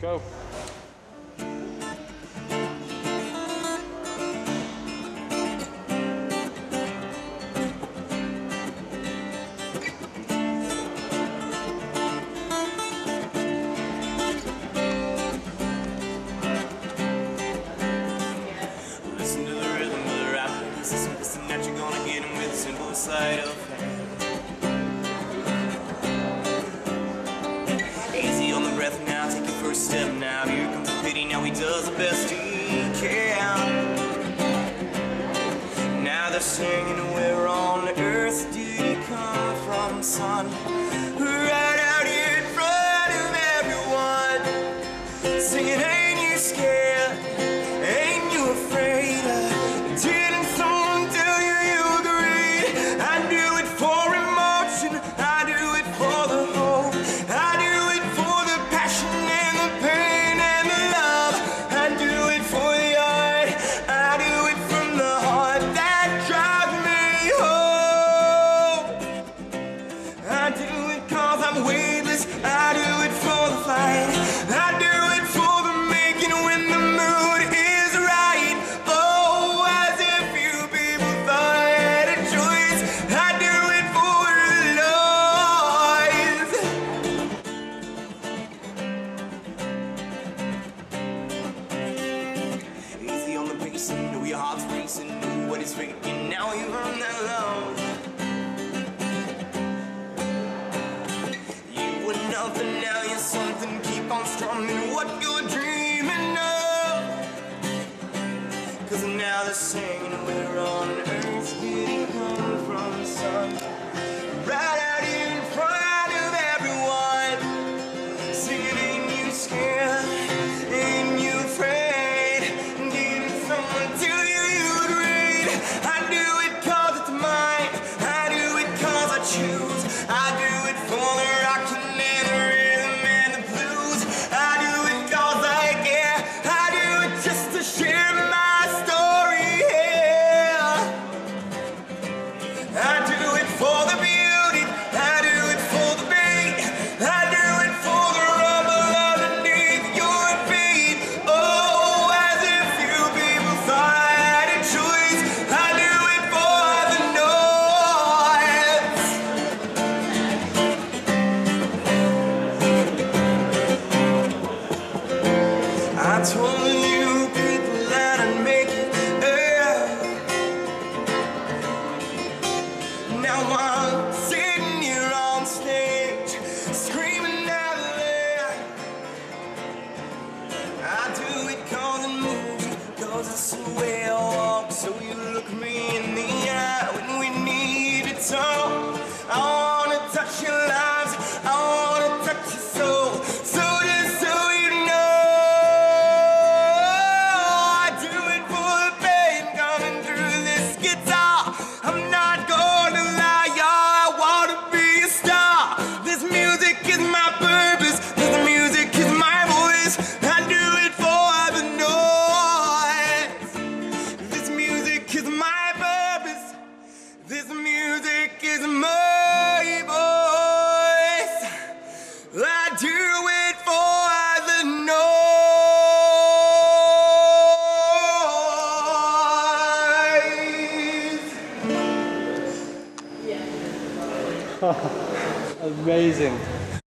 Go. Listen to the rhythm of the rap. This is something that you're gonna get with the simple sleight of hand. Easy on the breath now, take your first step now. Here comes the pity, now he does the best he can. Now they're singing, where on earth did he come from, son? Right out here in front of everyone, singing, ain't you scared? Ain't you afraid? Didn't someone tell you you're great? I do it for emotion, I do it for the hope, I do it for the passion and the pain and the love, I do it for the art, I do it from the heart that drives me home. I do it cause I'm weightless, I do it for the fight, I do it for the making when the mood is right. Oh, as if you people thought I had a choice, I do it for the noise. Easy on the pacing, know your heart's racing, know what it's faking, now you've earned that love. You were nothing, now you're something, keep on strumming what you're dreaming of. Cause now they're singing, where on earth did he come from, son? Right out here in front of everyone, singing, ain't you scared? Ain't you afraid? Didn't someone tell you you'd read? I do it cause it's mine, I do it cause I choose, I do it for the rockin' and the rhythm and the blues, I do it cause I care, I do it just to share my story, yeah. I do it for the beauty, I do it for the beat, I do it for the rumble underneath your feet. Oh, as if you people thought I had a choice, I do it for the noise. I told you people that I'd make it, yeah. Now I'm sitting here on stage, screaming out loud. I do it cause it moves, cause it's the way I walk. So you look me in the eye when we need to talk. I wanna touch your lives, I wanna touch your soul. So just so you know, I do it for the pain coming through this guitar. I'm not gonna lie, y'all, I wanna be a star. This music is my purpose, this music is my voice. I do it for the noise. This music is my purpose, this music is my voice. I do it for the noise. Amazing.